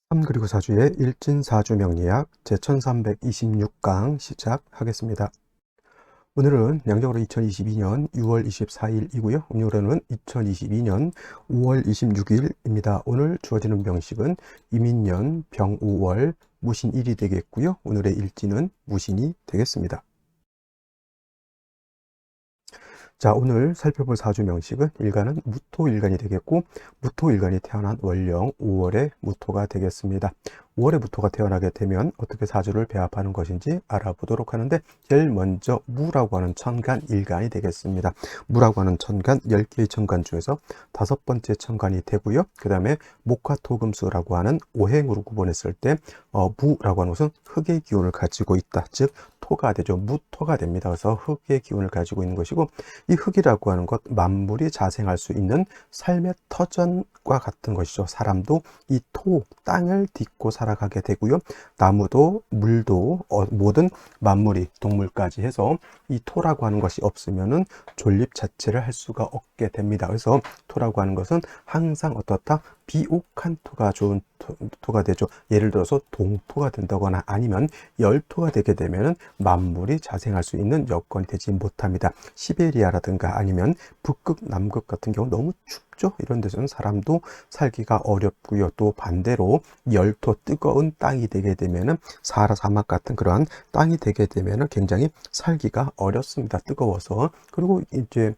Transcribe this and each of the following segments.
그리고 사주의 일진사주 명리학 제1326강 시작하겠습니다. 오늘은 양력으로 2022년 6월 24일이고요. 음력으로는 2022년 5월 26일입니다. 오늘 주어지는 병식은 이민년 병우월 무신일이 되겠고요. 오늘의 일진은 무신이 되겠습니다. 자, 오늘 살펴볼 사주 명식은 일간은 무토일간이 되겠고, 무토일간이 태어난 월령 5월의 무토가 되겠습니다. 5월의 무토가 태어나게 되면 어떻게 사주를 배합하는 것인지 알아보도록 하는데, 제일 먼저 무라고 하는 천간 일간이 되겠습니다. 무라고 하는 천간 10개의 천간 중에서 5번째 천간이 되고요. 그 다음에 목화토금수라고 하는 오행으로 구분했을 때 무라고 하는 것은 흙의 기운을 가지고 있다. 즉 토가 되죠. 무토가 됩니다. 그래서 흙의 기운을 가지고 있는 것이고, 이 흙이라고 하는 것, 만물이 자생할 수 있는 삶의 터전과 같은 것이죠. 사람도 이 토, 땅을 딛고 살아가게 되고요. 나무도 물도 모든 만물이 동물까지 해서 이 토라고 하는 것이 없으면은 존립 자체를 할 수가 없게 됩니다. 그래서 토라고 하는 것은 항상 어떻다? 비옥한 토가 좋은 토가 되죠. 예를 들어서 동토가 된다거나 아니면 열토가 되게 되면은 만물이 자생할 수 있는 여건이 되지 못합니다. 시베리아라든가 아니면 북극, 남극 같은 경우 너무 춥죠. 이런 데서는 사람도 살기가 어렵고요. 또 반대로 열토, 뜨거운 땅이 되게 되면은 사하라 사막 같은 그러한 땅이 되게 되면은 굉장히 살기가 어렵습니다. 뜨거워서. 그리고 이제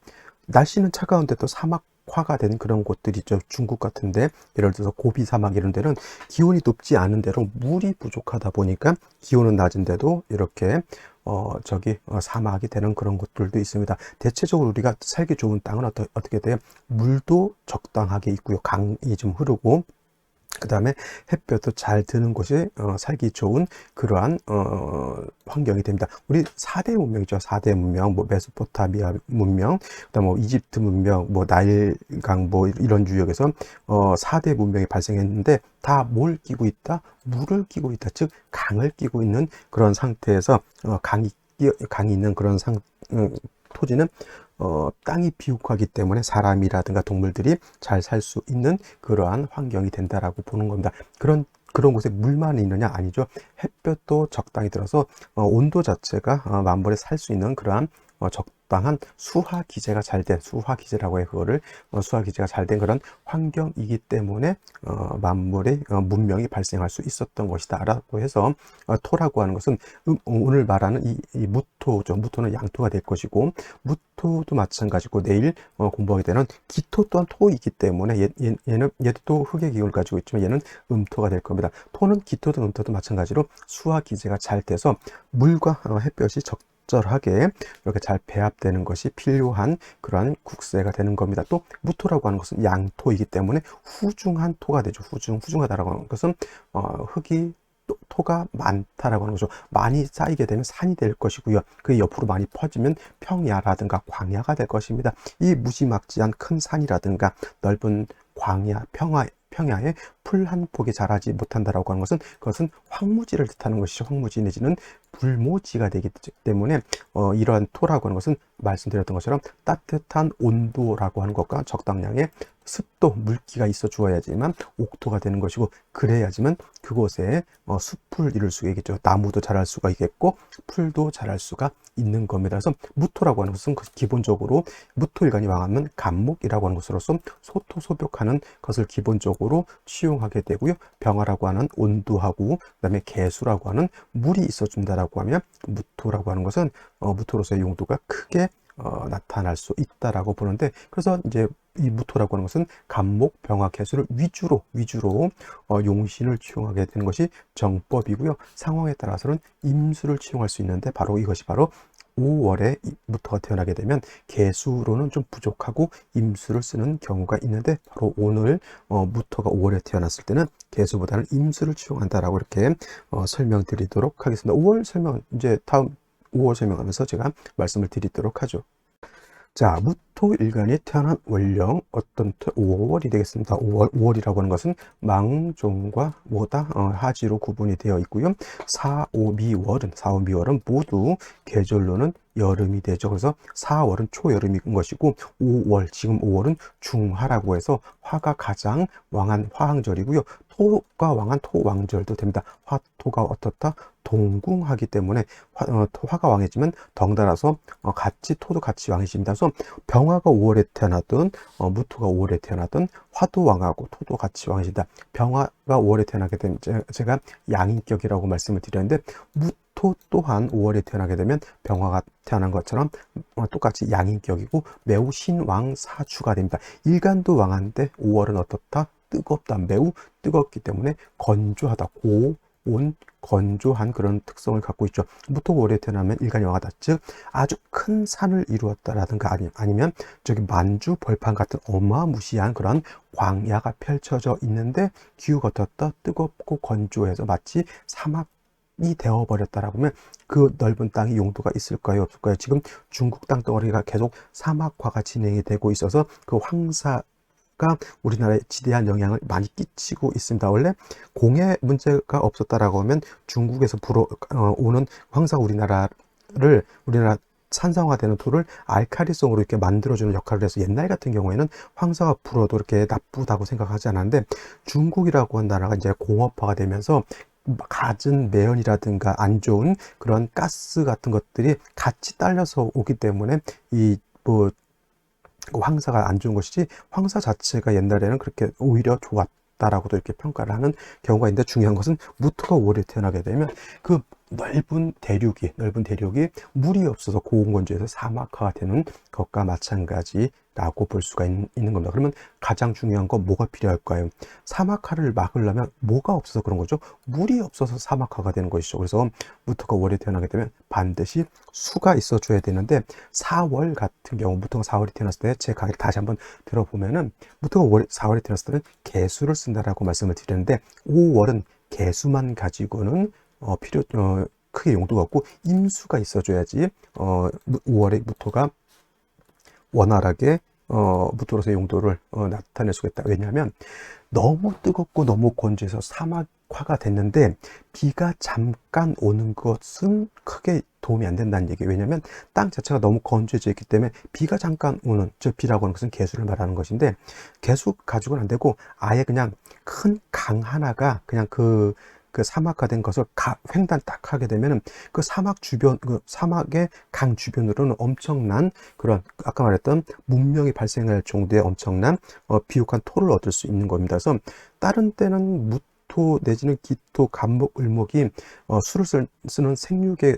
날씨는 차가운데 또 사막화가 된 그런 곳들이 있죠. 중국 같은데 예를 들어서 고비 사막 이런 데는 기온이 높지 않은 데로 물이 부족하다 보니까 기온은 낮은데도 이렇게 사막이 되는 그런 곳들도 있습니다. 대체적으로 우리가 살기 좋은 땅은 어떻게 돼요? 물도 적당하게 있고요. 강이 좀 흐르고 그 다음에 햇볕도 잘 드는 곳이 살기 좋은 그러한 환경이 됩니다. 우리 4대 문명이죠. 4대 문명, 뭐 메소포타미아 문명, 그다음 뭐 이집트 문명, 뭐 나일강 뭐 이런 유역에서 4대 문명이 발생했는데 다 뭘 끼고 있다? 물을 끼고 있다. 즉 강을 끼고 있는 그런 상태에서 강이 있는 그런 토지는 땅이 비옥하기 때문에 사람이라든가 동물들이 잘 살 수 있는 그러한 환경이 된다라고 보는 겁니다. 그런 곳에 물만 있느냐? 아니죠. 햇볕도 적당히 들어서 온도 자체가 만물에 살 수 있는 그러한 적당한 수화 기제가 잘 된, 수화 기제라고 해 그거를 수화 기제가 잘 된 그런 환경이기 때문에 만물의 문명이 발생할 수 있었던 것이다라고 해서 토라고 하는 것은 오늘 말하는 이 무토죠. 무토는 양토가 될 것이고, 무토도 마찬가지고 내일 공부하게 되는 기토 또한 토이기 때문에 얘도 또 흙의 기운을 가지고 있지만 얘는 음토가 될 겁니다. 토는 기토도 음토도 마찬가지로 수화 기제가 잘 돼서 물과 햇볕이 적절하게 이렇게 잘 배합되는 것이 필요한 그러한 국세가 되는 겁니다. 또 무토라고 하는 것은 양토이기 때문에 후중한 토가 되죠. 후중하다라고 하는 것은 흙이 토가 많다라고 하는 거죠. 많이 쌓이게 되면 산이 될 것이고요. 그 옆으로 많이 퍼지면 평야라든가 광야가 될 것입니다. 이 무지막지한 큰 산이라든가 넓은 광야, 평야에 풀 한 폭이 자라지 못한다라고 하는 것은 그것은 황무지를 뜻하는 것이죠. 황무지 내지는 불모지가 되기 때문에 이러한 토라고 하는 것은 말씀드렸던 것처럼 따뜻한 온도라고 하는 것과 적당량의 습도, 물기가 있어 주어야지만 옥토가 되는 것이고, 그래야지만 그곳에 숲을 이룰 수가 있겠죠. 나무도 자랄 수가 있겠고 풀도 자랄 수가 있는 겁니다. 그래서 무토라고 하는 것은 기본적으로 무토일간이 왕하면 간목이라고 하는 것으로서 소토소벽하는 것을 기본적으로 취용하게 되고요. 병화라고 하는 온도하고 그다음에 개수라고 하는 물이 있어 준다라고 하면 무토라고 하는 것은 무토로서의 용도가 크게 나타날 수 있다라고 보는데, 그래서 이제 이 무토라고 하는 것은 간목, 병화, 개수를 위주로 용신을 취용하게 되는 것이 정법이고요. 상황에 따라서는 임수를 취용할 수 있는데 바로 이것이 바로 5월에 무토가 태어나게 되면 개수로는 좀 부족하고 임수를 쓰는 경우가 있는데, 바로 오늘 무토가 5월에 태어났을 때는 개수보다는 임수를 취용한다라고 이렇게 설명드리도록 하겠습니다. 5월 설명 이제 다음 5월 설명하면서 제가 말씀을 드리도록 하죠. 자, 무토일간이 태어난 월령 5월이 되겠습니다. 5월이라고 하는 것은 망종과 하지로 구분이 되어 있고요. 4, 5, 미월은 모두 계절로는 여름이 되죠. 그래서 4월은 초여름인 것이고, 지금 5월은 중하라고 해서 화가 가장 왕한 화항절이고요. 토가 왕한 토왕절도 됩니다. 화토가 어떻다? 동궁하기 때문에 화가 왕이지만 덩달아서 같이 토도 같이 왕이십니다. 그래서 병화가 5월에 태어나든 무토가 5월에 태어나든 화도 왕하고 토도 같이 왕이십니다. 병화가 5월에 태어나게 되면 제가 양인격이라고 말씀을 드렸는데, 무토 또한 5월에 태어나게 되면 병화가 태어난 것처럼 똑같이 양인격이고 매우 신왕사주가 됩니다. 일간도 왕한데 5월은 어떻다? 뜨겁다. 매우 뜨겁기 때문에 건조하다. 고온, 건조한 그런 특성을 갖고 있죠. 무토가 5월에 태어나면 일간이 왕하다. 즉 아주 큰 산을 이루었다라든가 아니면 저기 만주 벌판 같은 어마무시한 그런 광야가 펼쳐져 있는데 기후가 어떻다? 뜨겁고 건조해서 마치 사막이 되어버렸다라고 하면 그 넓은 땅이 용도가 있을까요? 없을까요? 지금 중국 땅덩어리가 계속 사막화가 진행이 되고 있어서 그 황사가 우리나라에 지대한 영향을 많이 끼치고 있습니다. 원래 공해 문제가 없었다라고 하면 중국에서 불어오는 황사가 우리나라 산성화되는 토를 알칼리성으로 이렇게 만들어주는 역할을 해서 옛날 같은 경우에는 황사가 불어도 이렇게 나쁘다고 생각하지 않았는데, 중국이라고 한 나라가 이제 공업화가 되면서 갖은 매연이라든가 안 좋은 그런 가스 같은 것들이 같이 딸려서 오기 때문에 황사가 안 좋은 것이지, 황사 자체가 옛날에는 그렇게 오히려 좋았다라고도 이렇게 평가를 하는 경우가 있는데, 중요한 것은 무토가 5월에 태어나게 되면 그 넓은 대륙이 물이 없어서 고온건조해서 사막화가 되는 것과 마찬가지라고 볼 수가 있는 겁니다. 그러면 가장 중요한 건 뭐가 필요할까요? 사막화를 막으려면 뭐가 없어서 그런 거죠? 물이 없어서 사막화가 되는 것이죠. 그래서 무토가 5월에 태어나게 되면 반드시 수가 있어줘야 되는데, 4월 같은 경우, 무토가 4월에 태어났을 때 제 강의를 다시 한번 들어보면은 무토가 4월에 태어났을 때는 개수를 쓴다라고 말씀을 드렸는데, 5월은 개수만 가지고는 크게 용도가 없고 임수가 있어줘야지 5월에 무토가 원활하게 무토로서의 용도를 나타낼 수가 있다. 왜냐하면 너무 뜨겁고 너무 건조해서 사막화가 됐는데 비가 잠깐 오는 것은 크게 도움이 안 된다는 얘기예요. 왜냐하면 땅 자체가 너무 건조해져 있기 때문에 비가 잠깐 오는, 저 비라고 하는 것은 개수를 말하는 것인데, 개수 가지고는 안 되고 아예 그냥 큰 강 하나가 그냥 그 사막화된 것을 횡단 딱 하게 되면은 그 사막의 강 주변으로는 엄청난 그런, 아까 말했던 문명이 발생할 정도의 엄청난 비옥한 토를 얻을 수 있는 겁니다. 그래서 다른 때는 무토 내지는 기토, 간목, 을목이 수를 쓰는 생육의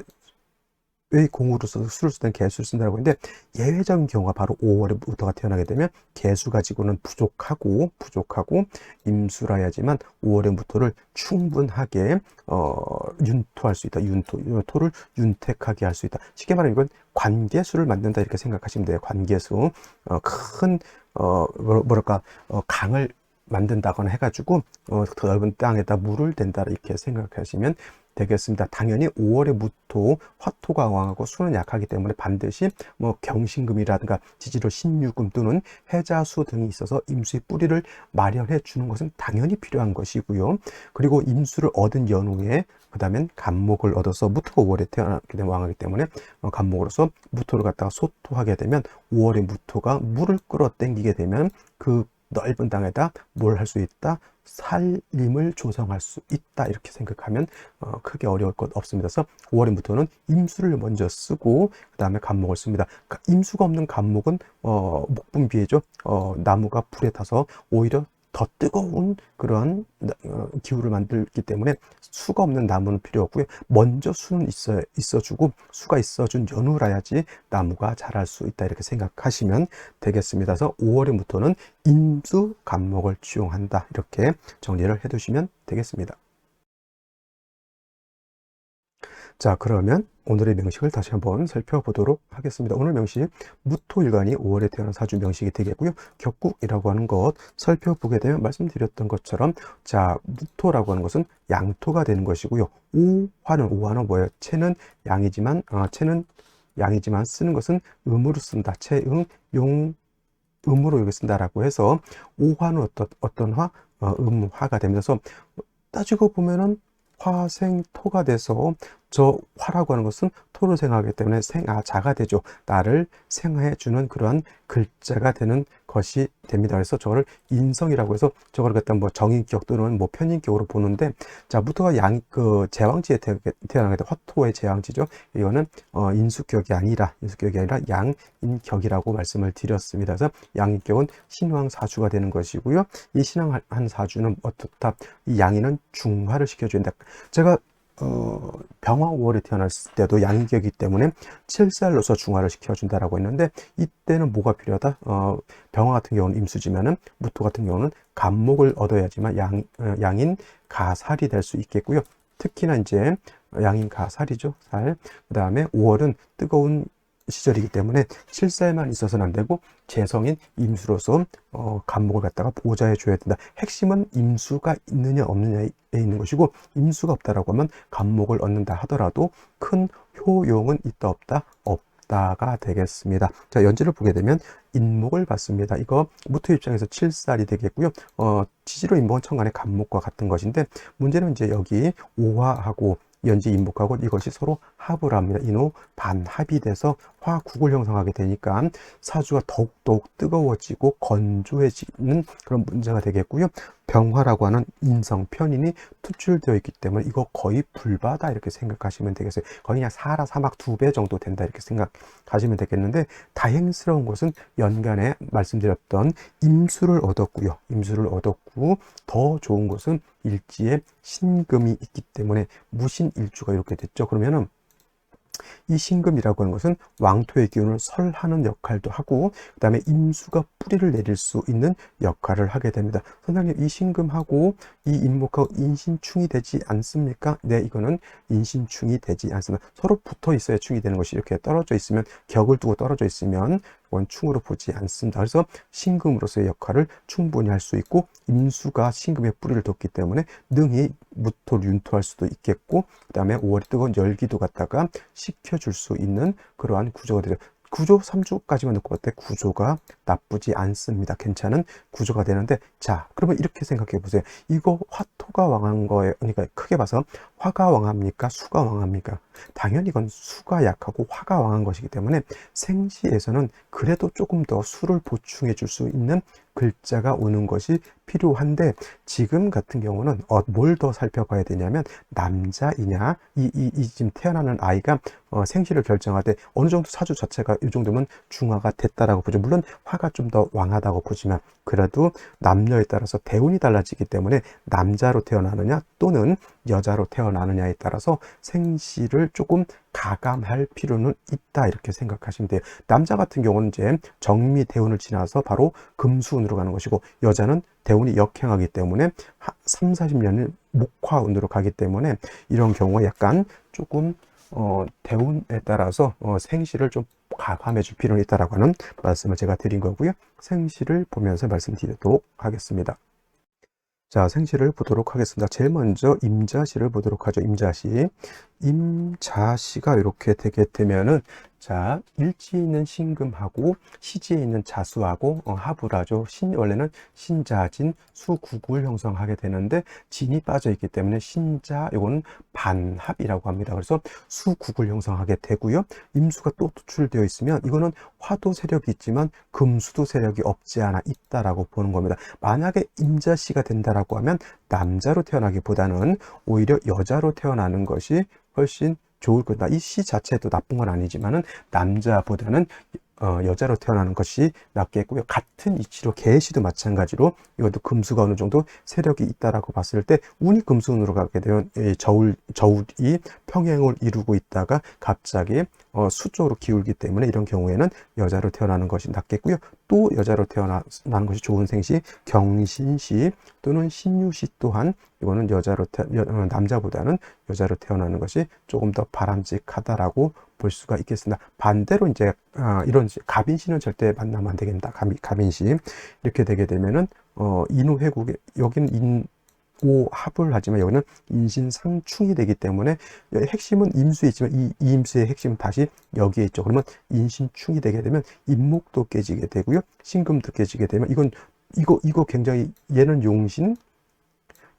공으로 써서 수를 쓰던 개수를 쓴다고 했는데, 예외적인 경우가 바로 5월에 무토가 태어나게 되면 개수 가지고는 부족하고 임수라야지만 5월의 무토를 충분하게 윤토할 수 있다. 토를 윤택하게 할 수 있다. 쉽게 말하면 이건 관계수를 만든다 이렇게 생각하시면 돼요. 관계수. 큰 강을 만든다거나 해가지고 더 넓은 땅에다 물을 댄다 이렇게 생각하시면 되겠습니다. 당연히 5월에 무토, 화토가 왕하고 수는 약하기 때문에 반드시 경신금이라든가 지지로 신유금 또는 해자수 등이 있어서 임수의 뿌리를 마련해 주는 것은 당연히 필요한 것이고요. 그리고 임수를 얻은 연후에 그 다음엔 간목을 얻어서, 무토가 5월에 태어나게 되면 왕하기 때문에 간목으로서 무토를 갖다가 소토하게 되면 5월에 무토가 물을 끌어당기게 되면 그 넓은 땅에다 뭘 할 수 있다? 살림을 조성할 수 있다. 이렇게 생각하면 크게 어려울 것 없습니다. 그래서 5월의 무토는 임수를 먼저 쓰고 그 다음에 간목을 씁니다. 임수가 없는 간목은 목분비해죠. 나무가 불에 타서 오히려 더 뜨거운 그러한 기후를 만들기 때문에 수가 없는 나무는 필요 없고요. 먼저 수는 있어주고 수가 있어준 연후라야지 나무가 자랄 수 있다. 이렇게 생각하시면 되겠습니다. 그래서 5월의 무토는 임수, 간목을 취용한다. 이렇게 정리를 해두시면 되겠습니다. 자, 그러면 오늘의 명식을 다시 한번 살펴보도록 하겠습니다. 오늘 명식, 무토일간이 5월에 태어난 사주 명식이 되겠고요. 격국이라고 하는 것 살펴보게 되면 말씀드렸던 것처럼, 자, 무토라고 하는 것은 양토가 되는 것이고요. 오화는 뭐예요? 채는 양이지만 쓰는 것은 음으로 쓴다. 채응, 용, 음으로 여기 쓴다라고 해서 오화는 어떤 화? 음화가 되면서 따지고 보면은 화생토가 돼서, 저 화라고 하는 것은 토를 생하기 때문에 자가 되죠. 나를 생해주는 그러한 글자가 되는 것이 됩니다. 그래서 저거를 인성이라고 해서 저거를 갖다 뭐 정인격 또는 뭐 편인격으로 보는데, 자, 무토가 제왕지에 태어나게 돼. 화토의 제왕지죠. 이거는 인수격이 아니라 양인격이라고 말씀을 드렸습니다. 그래서 양인격은 신왕 사주가 되는 것이고요. 이 신왕 한 사주는 어떻다? 이 양인은 중화를 시켜준다. 제가 병화 5월에 태어났을 때도 양인격이기 때문에 7살로서 중화를 시켜준다라고 했는데, 이때는 뭐가 필요하다? 병화 같은 경우는 임수지만은 무토 같은 경우는 간목을 얻어야지만 양인 가살이 될 수 있겠고요. 특히나 이제 양인 가살이죠. 살. 그 다음에 5월은 뜨거운 시절이기 때문에 7살만 있어서는 안 되고 재성인 임수로서 간목을 갖다가 보좌해 줘야 된다. 핵심은 임수가 있느냐 없느냐에 있는 것이고, 임수가 없다라고 하면 간목을 얻는다 하더라도 큰 효용은 있다 없다? 없다가 되겠습니다. 자, 연지를 보게 되면 인목을 받습니다. 이거 무토 입장에서 7살이 되겠고요. 지지로 인목은 천간의 간목과 같은 것인데, 문제는 이제 여기 오화하고 연지 인목하고 이것이 서로 합을 합니다. 인호 반합이 돼서 화국을 형성하게 되니까 사주가 더욱더욱 뜨거워지고 건조해지는 그런 문제가 되겠고요. 병화라고 하는 인성 편인이 투출되어 있기 때문에 이거 거의 불바다 이렇게 생각하시면 되겠어요. 거의 그냥 사라 사막 2배 정도 된다 이렇게 생각하시면 되겠는데, 다행스러운 것은 연간에 말씀드렸던 임수를 얻었고요. 임수를 얻었고, 더 좋은 것은 일지에 신금이 있기 때문에 무신일주가 이렇게 됐죠. 그러면은 이 신금이라고 하는 것은 왕토의 기운을 설하는 역할도 하고, 그 다음에 임수가 뿌리를 내릴 수 있는 역할을 하게 됩니다. 선생님, 이 신금하고 이 인목하고 인신충이 되지 않습니까? 네, 이거는 인신충이 되지 않습니다. 서로 붙어 있어야 충이 되는 것이, 이렇게 떨어져 있으면, 격을 두고 떨어져 있으면 원충으로 보지 않습니다. 그래서 신금으로서의 역할을 충분히 할 수 있고, 임수가 신금의 뿌리를 뒀기 때문에 능히 무토를 윤토할 수도 있겠고, 그 다음에 5월에 뜨거운 열기도 갖다가 식혀줄 수 있는 그러한 구조가 되죠. 구조 3주까지만 놓고 봤을 때 구조가 나쁘지 않습니다. 괜찮은 구조가 되는데, 자, 그러면 이렇게 생각해 보세요. 이거 화토가 왕한 거예요. 그러니까 크게 봐서 화가 왕합니까? 수가 왕합니까? 당연히 이건 수가 약하고 화가 왕한 것이기 때문에 생시에서는 그래도 조금 더 수를 보충해 줄 수 있는 글자가 오는 것이 필요한데, 지금 같은 경우는 뭘 더 살펴봐야 되냐면, 남자이냐, 지금 태어나는 아이가 생시를 결정할 때 어느 정도 사주 자체가 이 정도면 중화가 됐다라고 보죠. 물론 화가 좀 더 왕하다고 보지만, 그래도 남녀에 따라서 대운이 달라지기 때문에 남자로 태어나느냐 또는 여자로 태어나느냐에 따라서 생시를 조금 가감할 필요는 있다 이렇게 생각하시면 돼요. 남자 같은 경우는 이제 정미 대운을 지나서 바로 금수운으로 가는 것이고, 여자는 대운이 역행하기 때문에 3, 40년을 목화운으로 가기 때문에, 이런 경우가 약간 조금 대운에 따라서 생시를 좀 가감해 줄 필요는 있다라고 하는 말씀을 제가 드린 거고요. 생시를 보면서 말씀드리도록 하겠습니다. 자, 생시를 보도록 하겠습니다. 제일 먼저 임자시를 보도록 하죠. 임자시가 이렇게 되게 되면은, 자, 일지에 있는 신금하고 시지에 있는 자수하고 합을 하죠. 원래는 신자진 수국을 형성하게 되는데, 진이 빠져 있기 때문에 신자, 이거는 반합이라고 합니다. 그래서 수국을 형성하게 되고요. 임수가 또 투출되어 있으면 이거는 화도 세력이 있지만 금수도 세력이 없지 않아 있다라고 보는 겁니다. 만약에 임자시가 된다라고 하면 남자로 태어나기보다는 오히려 여자로 태어나는 것이 훨씬 좋을 거다. 이 시 자체도 나쁜 건 아니지만은 남자보다는 여자로 태어나는 것이 낫겠고요. 같은 이치로 계시도 마찬가지로 이것도 금수가 어느 정도 세력이 있다라고 봤을 때, 운이 금수운으로 가게 되면 저울이 평행을 이루고 있다가 갑자기 수 쪽으로 기울기 때문에, 이런 경우에는 여자로 태어나는 것이 낫겠고요. 또 여자로 태어나는 것이 좋은 생시 경신시 또는 신유시 또한, 이거는 남자보다는 여자로 태어나는 것이 조금 더 바람직하다라고 볼 수가 있겠습니다. 반대로 이제 이런 갑인시는 절대 만나면 안 되겠다. 갑인시 이렇게 되게 되면은 인후회국에, 여기는 인오합을 하지만 여기는 인신상충이 되기 때문에, 핵심은 임수에 있지만 이 임수의 핵심은 다시 여기에 있죠. 그러면 인신충이 되게 되면 임목도 깨지게 되고요, 신금도 깨지게 되면, 이거 굉장히, 얘는 용신,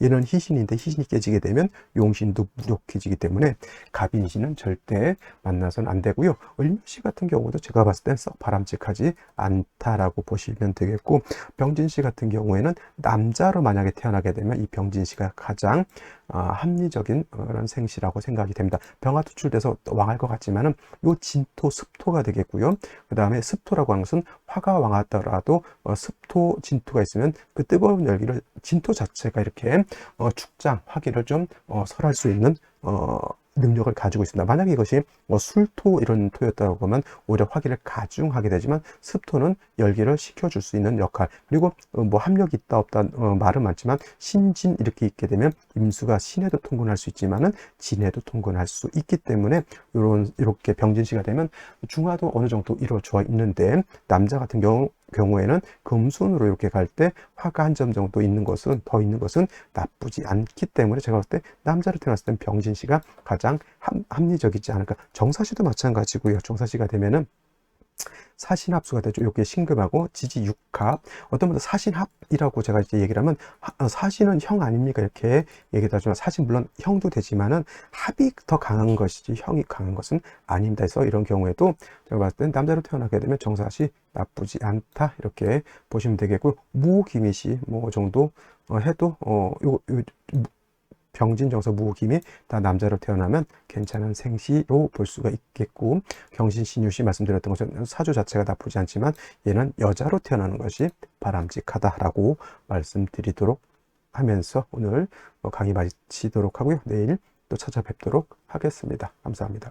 얘는 희신인데 희신이 깨지게 되면 용신도 무력해지기 때문에 갑인신은 절대 만나서는 안 되고요. 을묘시 같은 경우도 제가 봤을 땐 썩 바람직하지 않다라고 보시면 되겠고, 병진시 같은 경우에는 남자로 만약에 태어나게 되면 이 병진시가 가장 합리적인 그런 생시라고 생각이 됩니다. 병화 투출돼서 왕할 것 같지만은 요 진토 습토가 되겠고요. 그 다음에 습토라고 하는 것은 화가 왕하더라도 습토 진토가 있으면 그 뜨거운 열기를 진토 자체가 이렇게 축장 화기를 좀 설할 수 있는 능력을 가지고 있습니다. 만약에 이것이 술토 이런 토였다고 하면 오히려 화기를 가중하게 되지만, 습토는 열기를 식혀줄 수 있는 역할, 그리고 뭐 합력이 있다 없다 말은 많지만 신진 이렇게 있게 되면 임수가 신에도 통근할 수 있지만은 진에도 통근할 수 있기 때문에 이렇게 병진시가 되면 중화도 어느 정도 이루어져 있는데, 남자 같은 경우에는 금순으로 이렇게 갈 때 화가 한 점 정도 있는 것은 더 있는 것은 나쁘지 않기 때문에 제가 봤을 때 남자로 태어났을 땐 병진시가 가장 합리적이지 않을까. 정사시도 마찬가지고요. 정사시가 되면은 사신합수가 되죠. 이게 신금하고 지지 육합. 어떤 분들 사신합이라고 제가 이제 얘기를 하면 사신은 형 아닙니까? 이렇게 얘기를 하지만, 사신 물론 형도 되지만은 합이 더 강한 것이지 형이 강한 것은 아닙니다. 그래서 이런 경우에도 제가 봤을 땐 남자로 태어나게 되면 정사시 나쁘지 않다 이렇게 보시면 되겠고요. 무기미시 뭐 정도 해도 병진, 정서, 무호, 기미 다 남자로 태어나면 괜찮은 생시로 볼 수가 있겠고, 경신, 신유시 말씀드렸던 것은 사주 자체가 나쁘지 않지만 얘는 여자로 태어나는 것이 바람직하다라고 말씀드리도록 하면서 오늘 강의 마치도록 하고요. 내일 또 찾아뵙도록 하겠습니다. 감사합니다.